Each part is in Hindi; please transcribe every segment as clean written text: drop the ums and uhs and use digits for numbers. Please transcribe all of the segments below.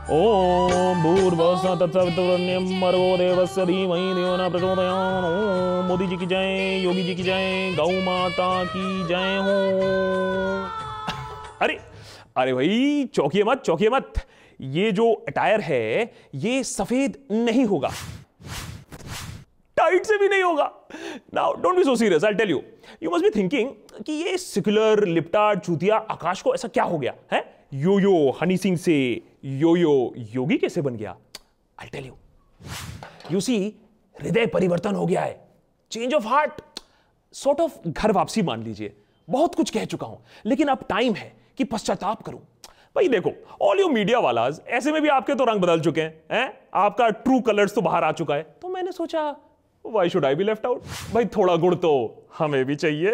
ओम भूर्भुवस्सुः तत्सवितुर्वरेण्यं भर्गो देवस्य धीमहि धियो न प्रचोदयात्। ओम मोदी जी की जय, योगी जी की जय, गौ माता की जय हो। अरे अरे भाई चौंकिए मत, चौंकिए मत। ये जो अटायर है ये सफेद नहीं होगा, टाइट से भी नहीं होगा। Now don't be so serious, I tell you. You must be thinking कि ये सेक्युलर लिपटार्ड चूतिया आकाश को ऐसा क्या हो गया है? यो यो हनी सिंह से यो यो योगी कैसे बन गया? I tell you. You see, हृदय परिवर्तन हो गया है, change of heart, sort of ghar wapsi मान लीजिए। बहुत कुछ कह चुका हूं, लेकिन अब टाइम है कि पश्चाताप करूं। भाई देखो, ऑल यू मीडिया वालाज, ऐसे में भी आपके तो रंग बदल चुके हैं, आपका ट्रू कलर्स तो बाहर आ चुका है। तो मैंने सोचा Why should I be left out? भाई थोड़ा गुड़ तो हमें भी चाहिए।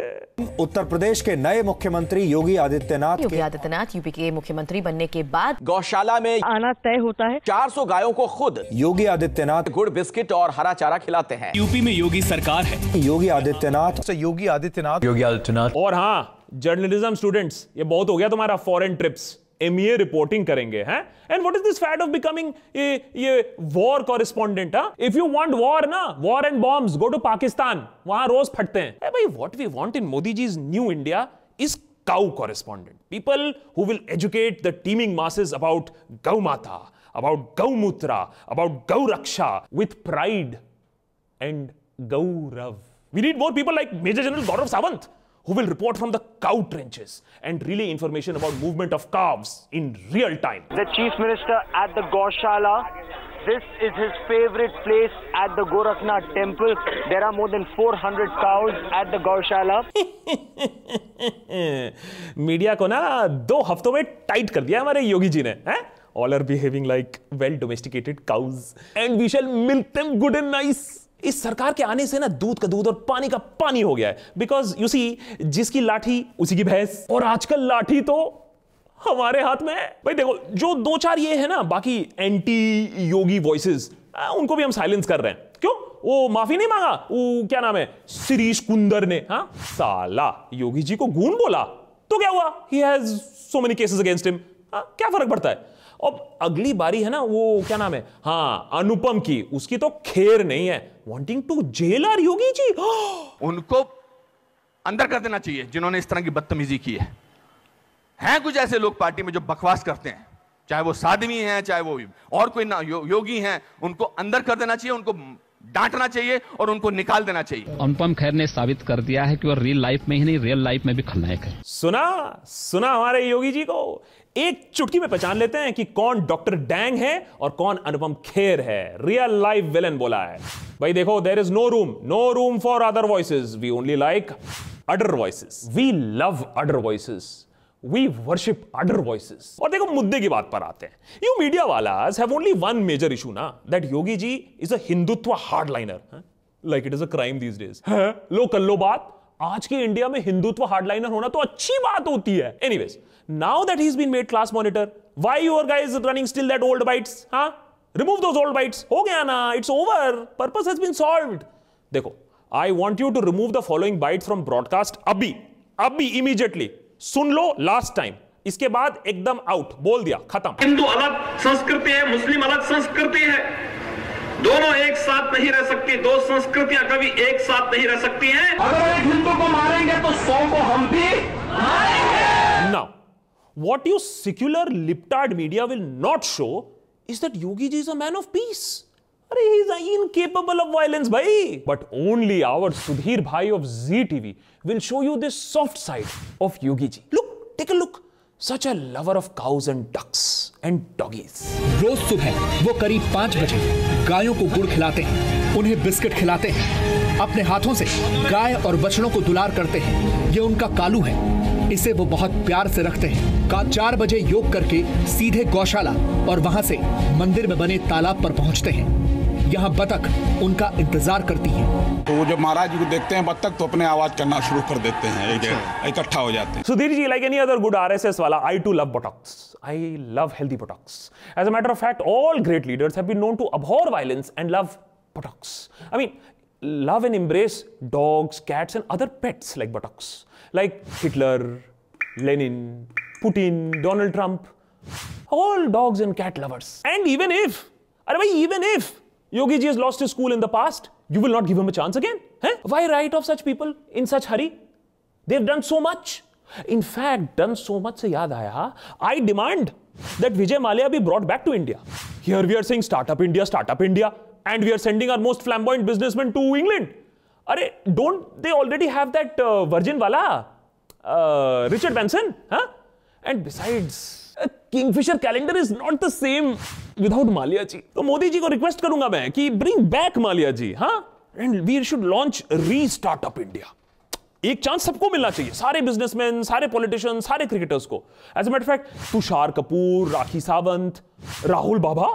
उत्तर प्रदेश के नए मुख्यमंत्री योगी आदित्यनाथ यूपी के मुख्यमंत्री बनने के बाद गौशाला में आना तय होता है। 400 गायों को खुद योगी आदित्यनाथ गुड़ बिस्किट और हरा चारा खिलाते हैं। यूपी में योगी सरकार है। योगी आदित्यनाथ और हाँ जर्नलिज्म स्टूडेंट्स, ये बहुत हो गया तुम्हारा फॉरेन ट्रिप्स, एमए रिपोर्टिंग करेंगे हैं। And what is this fate of becoming ये war correspondent? If you want war ना, war and bombs, go to Pakistan, वहां रोज फटते हैं। भाई what we want in Modi ji's new India is cow correspondent, people who will educate the teeming masses about gau mata, about gau mutra, about gau raksha with pride and gaurav. We need more people like Major General Gaurav Sawant, who will report from the cow trenches and relay information about movement of calves in real time. The Chief Minister at the Gaushala. This is his favorite place at the Gorakhnath temple. There are more than 400 cows at the Gaushala. Media को ना 2 हफ्तों में टाइट कर दिया हमारे योगी जी ने, हैं? All are behaving like well domesticated cows and we shall milk them good and nice. इस सरकार के आने से ना दूध का दूध और पानी का पानी हो गया है। बिकॉज यू सी, जिसकी लाठी उसी की भैंस, और आजकल लाठी तो हमारे हाथ में है। भाई देखो, जो 2-4 ये है ना बाकी एंटी योगी वॉइसेस, उनको भी हम साइलेंस कर रहे हैं। क्यों? वो माफी नहीं मांगा, वो क्या नाम है, शिरीष कुंदर ने, हाँ साला योगी जी को गूंड बोला तो क्या हुआ? He has so many cases against him, क्या फर्क पड़ता है? अब अगली बारी है ना, वो क्या नाम है, हाँ अनुपम की, उसकी तो खैर नहीं है। Wanting to jail are Yogi ji. उनको अंदर कर देना चाहिए जिन्होंने इस तरह की बदतमीजी की है। हैं कुछ ऐसे लोग पार्टी में जो बकवास करते हैं, चाहे वो साध्वी हैं, चाहे वो और कोई ना योगी हैं, उनको अंदर कर देना चाहिए, उनको डांटना चाहिए और उनको निकाल देना चाहिए। अनुपम खेर ने साबित कर दिया है कि वो रियल लाइफ में ही नहीं, रियल लाइफ में भी खलनायक है। सुना हमारे योगी जी को। एक चुटकी में पहचान लेते हैं कि कौन डॉक्टर डैंग है और कौन अनुपम खेर है। रियल लाइफ विलन बोला है। भाई देखो, there is no room for other voices, we only like other voices, we love other voices, we worship other voices. और देखो, मुद्दे की बात पर आते हैं। यू मीडिया वालास have only one major issue ना, that Yogi ji is a Hindutva hardliner, like it is a crime these days. लो कर लो बात, आज के इंडिया में हिंदुत्व हार्डलाइनर होना तो अच्छी बात होती है। Anyways, now that he's been made class monitor, why your guys running still that old bites? Remove those old bites. हो गया ना, it's over. Purpose has been solved. देखो, I want you to remove the following bites from broadcast अभी immediately. सुन लो last time. इसके बाद एकदम out. बोल दिया, खत्म। हिंदू अलग संस्कृति है, मुस्लिम अलग संस्कृति है, दोनों एक साथ नहीं रह सकती। 2 संस्कृतियां कभी एक साथ नहीं रह सकती हैं। अगर एक हिंदू को मारेंगे तो 100 को हम भी मारेंगे। Now, what you secular liptard media will not show is that Yogi ji is a man of peace. He is incapable of violence, bhai. But only our Sudhir bhai of Zee TV will show you this soft side of Yogi ji. Look, take a look. Such a lover of cows and ducks and doggies. रोज सुबह वो करीब 5 बजे गायों को गुड़ खिलाते हैं, उन्हें बिस्किट खिलाते हैं, अपने हाथों से गाय और बछड़ों को दुलार करते हैं। ये उनका कालू है, इसे वो बहुत प्यार से रखते हैं। 4 बजे योग करके सीधे गौशाला और वहां से मंदिर में बने तालाब पर पहुंचते हैं। यहाँ बतख उनका इंतजार करती है। तो वो जब महाराज जी को देखते हैं बतख, तो अपने आवाज करना शुरू कर देते हैं, इकट्ठा हो जाते हैं। Sudhir ji, like any other good RSS वाला, I too love buttocks. I love healthy buttocks. As a matter of fact, all great leaders have been known to abhor violence and love buttocks. I mean, love and embrace dogs, cats and other pets like buttocks. Like Hitler, Lenin, Putin, Donald Trump. all dogs and cat lovers. And even if Yogi ji has lost his cool in the past, you will not give him a chance again? Why write of such people in such hurry? They've done so much. In fact, done so much se yaad aaya, I demand that Vijay Mallya be brought back to India. Here we are saying startup India, and we are sending our most flamboyant businessmen to England. Arey, don't they already have that Virgin wala, Richard Branson? And besides, a Kingfisher calendar is not the same without Mallya ji. तो मोदी जी को रिक्वेस्ट करूंगा मैं कि bring back Mallya ji, and we should launch Restart Up India. एक चांस सबको मिलना चाहिए, सारे बिजनेसमैन, सारे पॉलिटिशियन, सारे क्रिकेटर्स को. As a matter fact, Tushar Kapoor, Rakhi Sawant, Rahul Baba,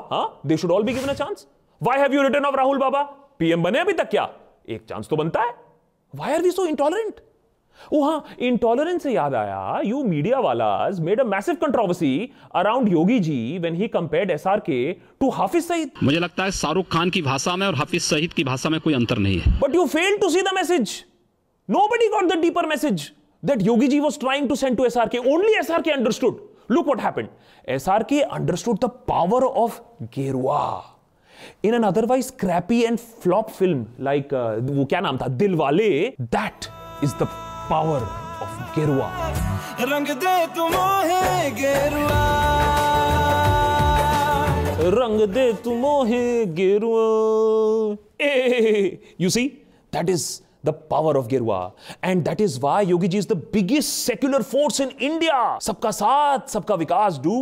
they should all be given a chance. Why have you written off Rahul Baba? PM बने अभी तक क्या? एक चांस तो बनता है. Why are we so intolerant? Intolerance से याद आया, यू मीडिया वालास made a massive controversy around Yogi ji when he compared SRK to Hafiz Saeed. मुझे लगता है शाहरुख खान की भाषा में और हाफिज सईद की भाषा में कोई अंतर नहीं है. But you failed to see the message. Nobody got the deeper message that Yogi ji was trying to send to SRK. Only SRK understood. Look what happened. SRK understood the power of Gerua. In an otherwise crappy and flop film like वो क्या नाम था, Dilwale, that is the power of Gerua. रंग दे तू मोहे गेरुआ, रंग दे तू मोहे गेरुआ. You see, that is the power of Gerua, and that is why Yogi ji is the biggest secular force in India. Sabka saath, sabka vikas do.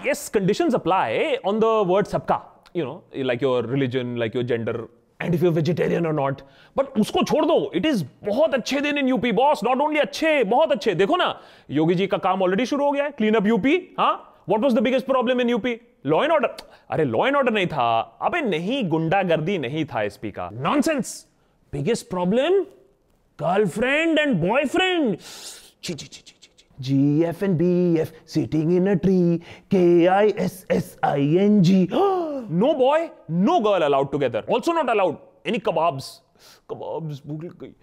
Yes, conditions apply on the word sabka. You know, like your religion, like your gender, and if you're vegetarian or not. But usko chhod do. It is बहुत अच्छे दिन in UP, boss. Not only अच्छे, बहुत अच्छे. देखो ना, Yogi ji का काम already शुरू हो गया है. Clean up UP. What was the biggest problem in UP? Law and order. अरे law and order नहीं था. अबे नहीं, गुंडागर्दी नहीं था SP का. Nonsense. Biggest problem? Girlfriend and boyfriend. GF and BF sitting in a tree. KISSING. No boy, no girl allowed together. Also not allowed any kebabs. भूल गई.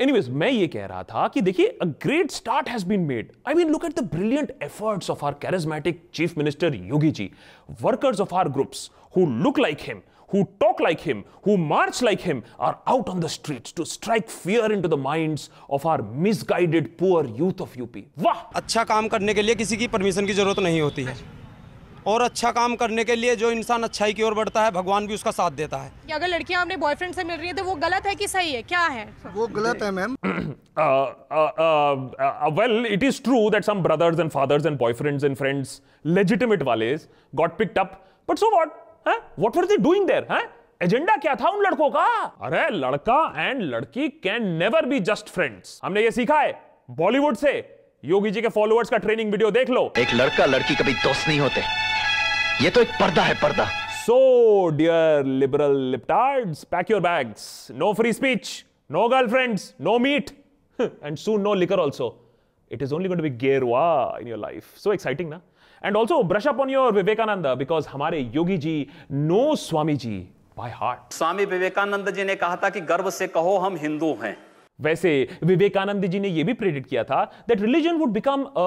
Anyways, मैं ये कह रहा था कि देखिए, a great start has been made. I mean, look at the brilliant efforts of our charismatic Chief Minister Yogi ji. Workers of our groups who look like him, who talk like him, who march like him, are out on the streets to strike fear into the minds of our misguided poor youth of UP. वाह! अच्छा काम करने के लिए किसी की परमिशन की जरूरत नहीं होती है, और अच्छा काम करने के लिए जो इंसान अच्छाई की ओर बढ़ता है, भगवान भी उसका साथ देता है. कि अगर लड़कियां अपने बॉयफ्रेंड से मिल रही है तो वो गलत है कि सही है, क्या है? वो गलत है ma'am. Well, it is true that some brothers and fathers and boyfriends and friends, legitimate wales, got picked up. But so what? What were they doing there? Agenda क्या था उन लड़कों का? अरे लड़का एंड लड़की can never be just friends. हमने ये सीखा है बॉलीवुड से. योगी जी के फॉलोअर्स का ट्रेनिंग वीडियो देख लो. एक लड़का लड़की कभी दोस्त नहीं होते, ये तो एक पर्दा है, पर्दा. So, dear liberal liptards, pack your bags. No free speech, no girlfriends, no meat, and soon no liquor also. It is only going to be Gerua in your life. So exciting, na? And also brush up on your Vivekananda, because हमारे Yogi ji know Swami ji by heart. Swami Vivekananda ji ने कहा था कि गर्व से कहो हम हिंदू हैं. वैसे विवेकानंद जी ने यह भी प्रेडिक्ट किया था that religion would become a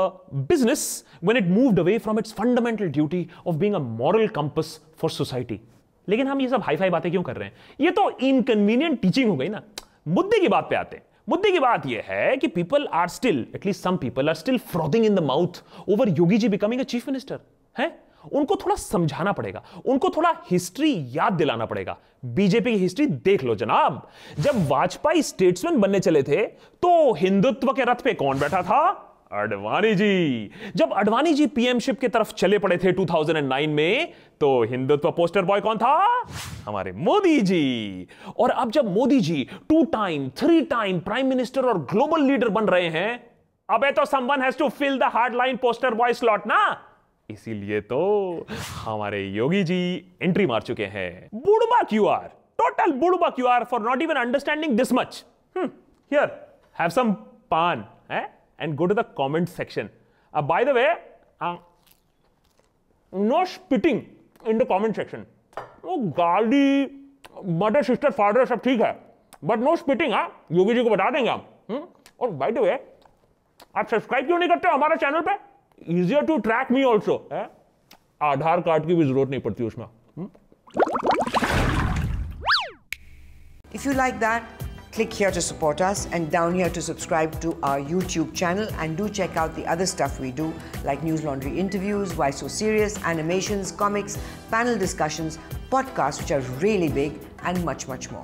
business when it moved away from its fundamental duty of being a moral compass for society. लेकिन हम ये सब हाई फाई बातें क्यों कर रहे हैं? ये तो इनकन्वीनियंट टीचिंग हो गई ना. मुद्दे की बात पे आते हैं. मुद्दे की बात यह है कि people are still, at least some people are still frothing in the mouth over Yogi ji becoming a chief minister. है? उनको थोड़ा समझाना पड़ेगा, उनको थोड़ा हिस्ट्री याद दिलाना पड़ेगा. बीजेपी की हिस्ट्री देख लो जनाब. जब वाजपेयी स्टेट्समैन बनने चले थे तो हिंदुत्व के रथ पे कौन बैठा था? अडवाणी जी. जब अडवाणी जी पीएमशिप की तरफ चले पड़े थे 2009 में, तो हिंदुत्व पोस्टर बॉय कौन था? हमारे मोदी जी. और अब जब Modi ji 2 time 3 time prime minister और ग्लोबल लीडर बन रहे हैं, अबे तो someone has to fill the hardline poster boy slot ना. इसीलिए तो हमारे योगी जी एंट्री मार चुके हैं. बुड़बक यू आर, टोटल बुड़बक you are for not even understanding this much. Here, have some paan and go to the comment section. By the way, no spitting in the comment section. वो गाली, मदर, सिस्टर, फादर सब ठीक है, but no spitting. Yogi ji को बता देंगे हम. और by the way, आप सब्सक्राइब क्यों नहीं करते हो हमारे चैनल पे? Easier to track me also. Aadhaar card की भी जरूरत नहीं पड़ती उसमें। If you like that, click here to support us and down here to subscribe to our YouTube channel, and do check out the other stuff we do like News Laundry interviews, Why So Serious, animations, comics, panel discussions, podcasts which are really big, and much, much more.